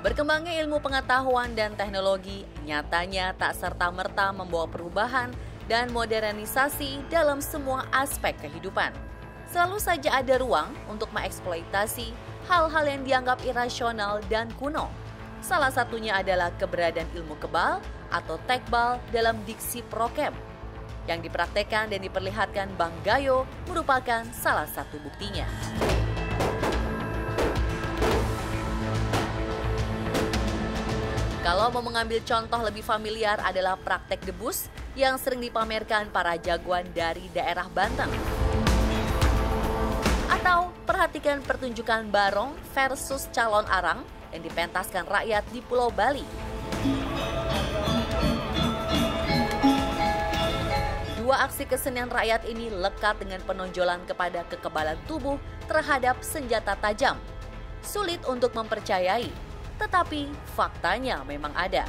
Berkembangnya ilmu pengetahuan dan teknologi nyatanya tak serta-merta membawa perubahan dan modernisasi dalam semua aspek kehidupan. Selalu saja ada ruang untuk mengeksploitasi hal-hal yang dianggap irasional dan kuno. Salah satunya adalah keberadaan ilmu kebal atau tekbal dalam diksi prokem. Yang dipraktekkan dan diperlihatkan Bang Gayo merupakan salah satu buktinya. Kalau mau mengambil contoh lebih familiar adalah praktek debus yang sering dipamerkan para jagoan dari daerah Banten. Atau perhatikan pertunjukan barong versus calon arang yang dipentaskan rakyat di Pulau Bali. Dua aksi kesenian rakyat ini lekat dengan penonjolan kepada kekebalan tubuh terhadap senjata tajam. Sulit untuk mempercayai, tetapi faktanya memang ada.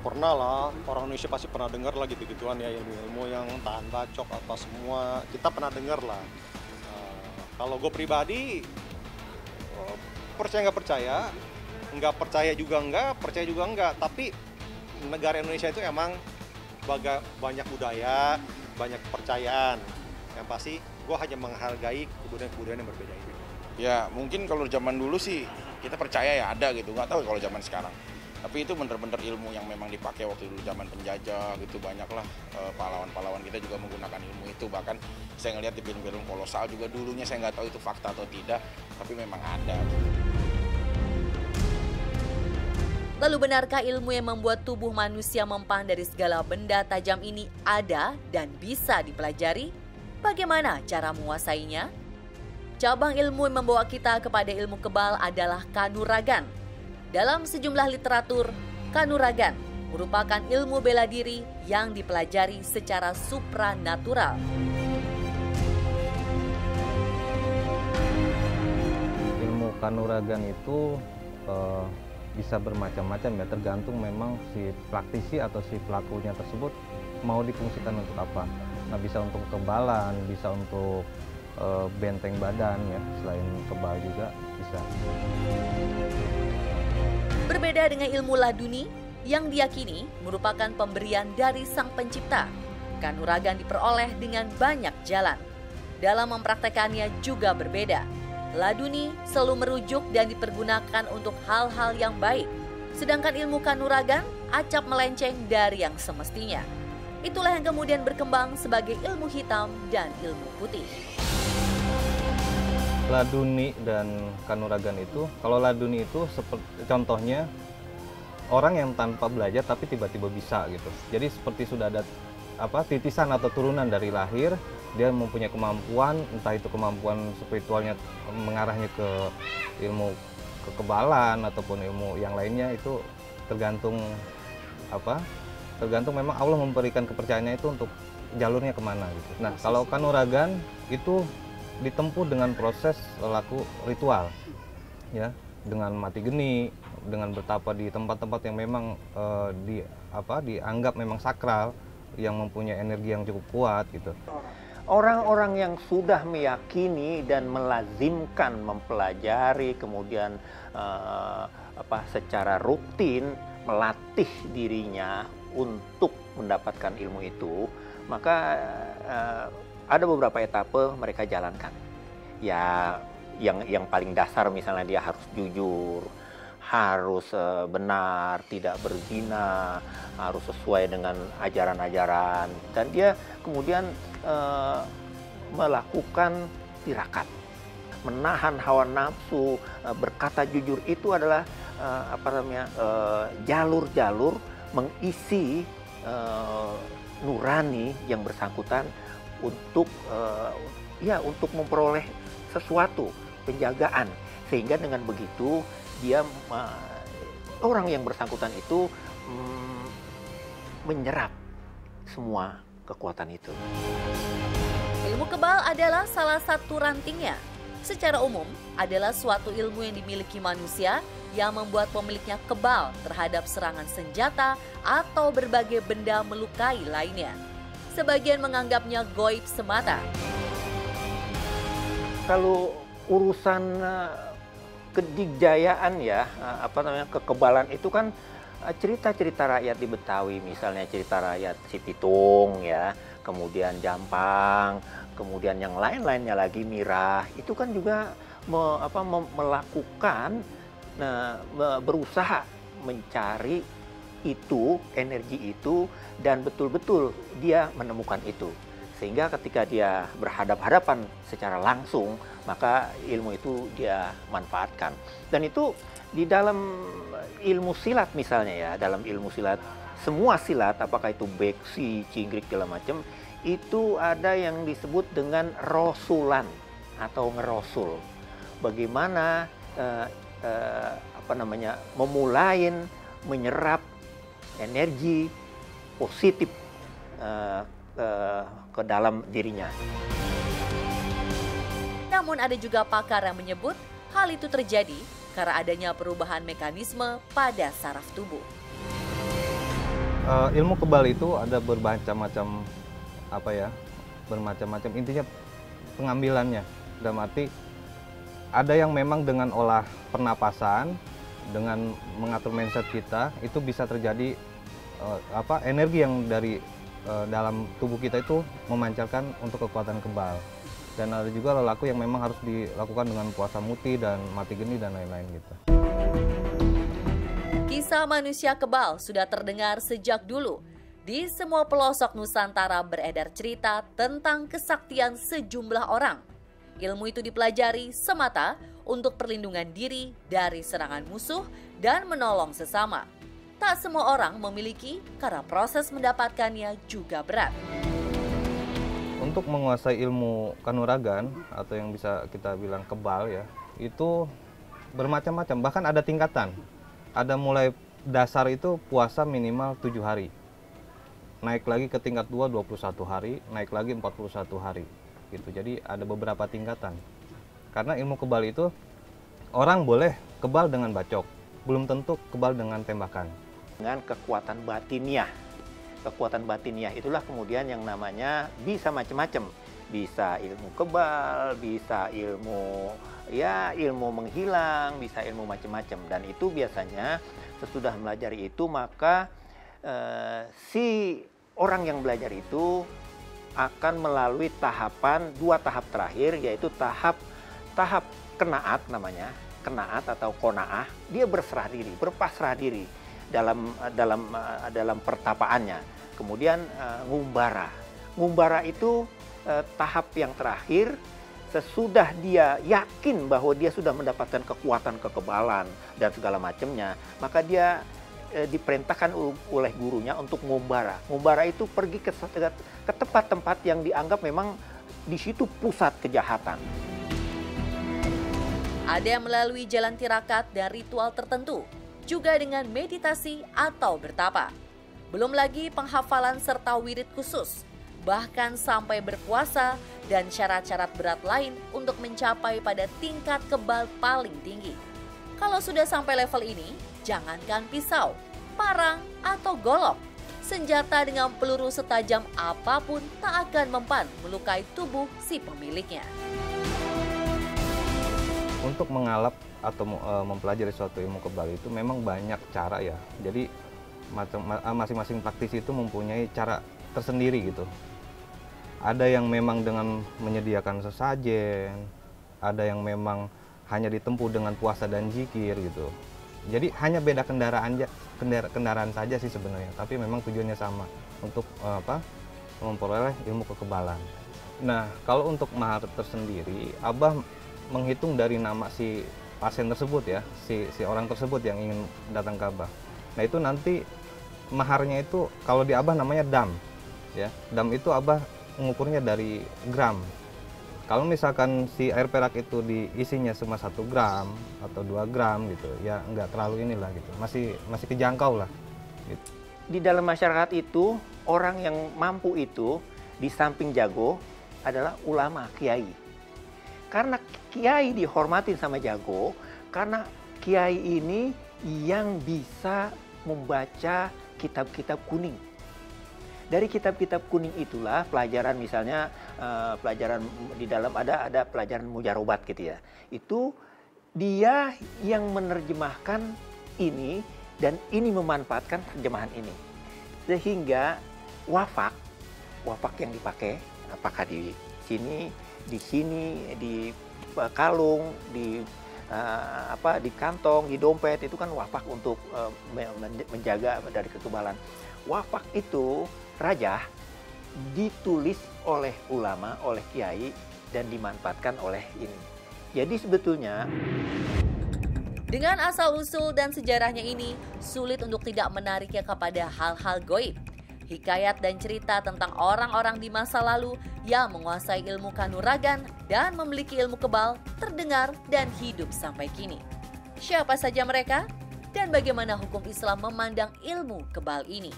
Pernah lah, orang Indonesia pasti pernah dengar lah gitu-gituan ya, ilmu-ilmu yang tahan bacok apa semua, kita pernah dengar lah. Kalau gue pribadi, percaya nggak percaya juga nggak, percaya juga nggak. Tapi negara Indonesia itu emang banyak budaya, banyak kepercayaan. Yang pasti gue hanya menghargai kebudayaan-kebudayaan yang berbeda ini. Ya mungkin kalau zaman dulu sih kita percaya ya ada gitu, nggak tahu kalau zaman sekarang. Tapi itu bener-bener ilmu yang memang dipakai waktu dulu zaman penjajah gitu, banyaklah pahlawan-pahlawan kita juga menggunakan ilmu itu. Bahkan saya ngelihat di film-film kolosal juga dulunya, saya nggak tahu itu fakta atau tidak, tapi memang ada. Lalu benarkah ilmu yang membuat tubuh manusia mempan dari segala benda tajam ini ada dan bisa dipelajari? Bagaimana cara menguasainya? Cabang ilmu yang membawa kita kepada ilmu kebal adalah kanuragan. Dalam sejumlah literatur, kanuragan merupakan ilmu bela diri yang dipelajari secara supranatural. Ilmu kanuragan itu bisa bermacam-macam ya, tergantung memang si praktisi atau si pelakunya tersebut mau difungsikan untuk apa. Nah, bisa untuk kekebalan, bisa untuk benteng badan ya, selain kebal juga bisa. Berbeda dengan ilmu laduni yang diyakini merupakan pemberian dari Sang Pencipta, kanuragan diperoleh dengan banyak jalan. Dalam mempraktekannya juga berbeda. Laduni selalu merujuk dan dipergunakan untuk hal-hal yang baik. Sedangkan ilmu kanuragan acap melenceng dari yang semestinya. Itulah yang kemudian berkembang sebagai ilmu hitam dan ilmu putih. Laduni dan kanuragan itu, kalau laduni itu contohnya orang yang tanpa belajar tapi tiba-tiba bisa gitu. Jadi seperti sudah ada titisan atau turunan dari lahir, dia mempunyai kemampuan, entah itu kemampuan spiritualnya mengarahnya ke ilmu kekebalan ataupun ilmu yang lainnya, itu tergantung tergantung memang Allah memberikan kepercayaannya itu untuk jalurnya kemana gitu. Nah, kalau kanuragan itu ditempuh dengan proses laku ritual ya, dengan mati geni, dengan bertapa di tempat-tempat yang memang dianggap memang sakral, yang mempunyai energi yang cukup kuat gitu. Orang-orang yang sudah meyakini dan melazimkan mempelajari, kemudian secara rutin melatih dirinya untuk mendapatkan ilmu itu, maka ada beberapa etape mereka jalankan. Ya, yang paling dasar misalnya dia harus jujur, harus benar, tidak berzina, harus sesuai dengan ajaran-ajaran, dan dia kemudian melakukan tirakat, menahan hawa nafsu, berkata jujur. Itu adalah jalur-jalur mengisi nurani yang bersangkutan untuk memperoleh sesuatu, penjagaan, sehingga dengan begitu dia orang yang bersangkutan itu menyerap semua kekuatan itu. Ilmu kebal adalah salah satu rantingnya. Secara umum, adalah suatu ilmu yang dimiliki manusia yang membuat pemiliknya kebal terhadap serangan senjata atau berbagai benda melukai lainnya. Sebagian menganggapnya goib semata. Kalau urusan kedikjayaan ya, apa namanya, kekebalan itu kan cerita-cerita rakyat di Betawi, misalnya cerita rakyat si Pitung ya, kemudian Jampang, kemudian yang lain-lainnya lagi Mirah, itu kan juga melakukan, berusaha mencari itu, energi itu, dan betul-betul dia menemukan itu. Sehingga ketika dia berhadap-hadapan secara langsung, maka ilmu itu dia manfaatkan. Dan itu di dalam ilmu silat misalnya ya, dalam ilmu silat, semua silat, apakah itu beksi, cingkrik, segala macam, itu ada yang disebut dengan rosulan atau ngerosul. Bagaimana memulain, menyerap energi positif ke dalam dirinya. Namun ada juga pakar yang menyebut hal itu terjadi karena adanya perubahan mekanisme pada saraf tubuh. Ilmu kebal itu ada bermacam-macam bermacam-macam, intinya pengambilannya. Dalam arti ada yang memang dengan olah pernapasan, dengan mengatur mindset kita, itu bisa terjadi energi yang dari dalam tubuh kita itu memancarkan untuk kekuatan kebal. Dan ada juga lelaku yang memang harus dilakukan dengan puasa muti dan mati geni dan lain-lain gitu. Kisah manusia kebal sudah terdengar sejak dulu. Di semua pelosok Nusantara beredar cerita tentang kesaktian sejumlah orang. Ilmu itu dipelajari semata untuk perlindungan diri dari serangan musuh dan menolong sesama. Tak semua orang memiliki karena proses mendapatkannya juga berat. Untuk menguasai ilmu kanuragan atau yang bisa kita bilang kebal ya, itu bermacam-macam, bahkan ada tingkatan. Ada mulai dasar itu puasa minimal 7 hari. Naik lagi ke tingkat 2 21 hari, naik lagi 41 hari. Gitu. Jadi ada beberapa tingkatan. Karena ilmu kebal itu orang boleh kebal dengan bacok, belum tentu kebal dengan tembakan. Dengan kekuatan batiniah. Kekuatan batiniah itulah kemudian yang namanya bisa macam-macam. Bisa ilmu kebal, bisa ilmu menghilang, bisa ilmu macam-macam. Dan itu biasanya sesudah belajar itu maka si orang yang belajar itu akan melalui dua tahap terakhir, yaitu tahap kenaat namanya, kenaat atau konaah. Dia berserah diri, berpasrah diri dalam pertapaannya. Kemudian ngumbara. Ngumbara itu tahap yang terakhir sesudah dia yakin bahwa dia sudah mendapatkan kekuatan kekebalan dan segala macamnya, maka dia diperintahkan oleh gurunya untuk ngumbara. Ngumbara itu pergi ke tempat-tempat yang dianggap memang di situ pusat kejahatan. Ada yang melalui jalan tirakat dan ritual tertentu, juga dengan meditasi atau bertapa. Belum lagi penghafalan serta wirid khusus, bahkan sampai berpuasa dan syarat-syarat berat lain untuk mencapai pada tingkat kebal paling tinggi. Kalau sudah sampai level ini, jangankan pisau, parang, atau golok, senjata dengan peluru setajam apapun tak akan mempan melukai tubuh si pemiliknya. Untuk mengalap atau mempelajari suatu ilmu kebal itu memang banyak cara ya. Jadi masing-masing praktisi itu mempunyai cara tersendiri gitu. Ada yang memang dengan menyediakan sesajen, ada yang memang hanya ditempuh dengan puasa dan zikir gitu. Jadi hanya beda kendaraan saja sih sebenarnya, tapi memang tujuannya sama untuk memperoleh ilmu kekebalan. Nah, kalau untuk mahar tersendiri, Abah menghitung dari nama si pasien tersebut ya, si orang tersebut yang ingin datang ke Abah. Nah, itu nanti maharnya itu kalau di Abah namanya dam. Ya, dam itu Abah mengukurnya dari gram. Kalau misalkan si air perak itu diisinya cuma 1 gram atau 2 gram gitu, ya nggak terlalu inilah gitu, masih kejangkau lah. Gitu. Di dalam masyarakat itu, orang yang mampu itu di samping jago adalah ulama, kiai. Karena kiai dihormatin sama jago, karena kiai ini yang bisa membaca kitab-kitab kuning. Dari kitab-kitab kuning itulah pelajaran, misalnya pelajaran di dalam ada pelajaran mujarobat gitu ya. Itu dia yang menerjemahkan ini dan ini memanfaatkan terjemahan ini. Sehingga wafak yang dipakai apakah di sini, di kalung, di kantong, di dompet itu kan wafak untuk menjaga dari kekebalan. Wafak itu rajah ditulis oleh ulama, oleh kiai dan dimanfaatkan oleh ini. Jadi sebetulnya dengan asal-usul dan sejarahnya ini, sulit untuk tidak menariknya kepada hal-hal goib. Hikayat dan cerita tentang orang-orang di masa lalu yang menguasai ilmu kanuragan dan memiliki ilmu kebal terdengar dan hidup sampai kini. Siapa saja mereka? Dan bagaimana hukum Islam memandang ilmu kebal ini?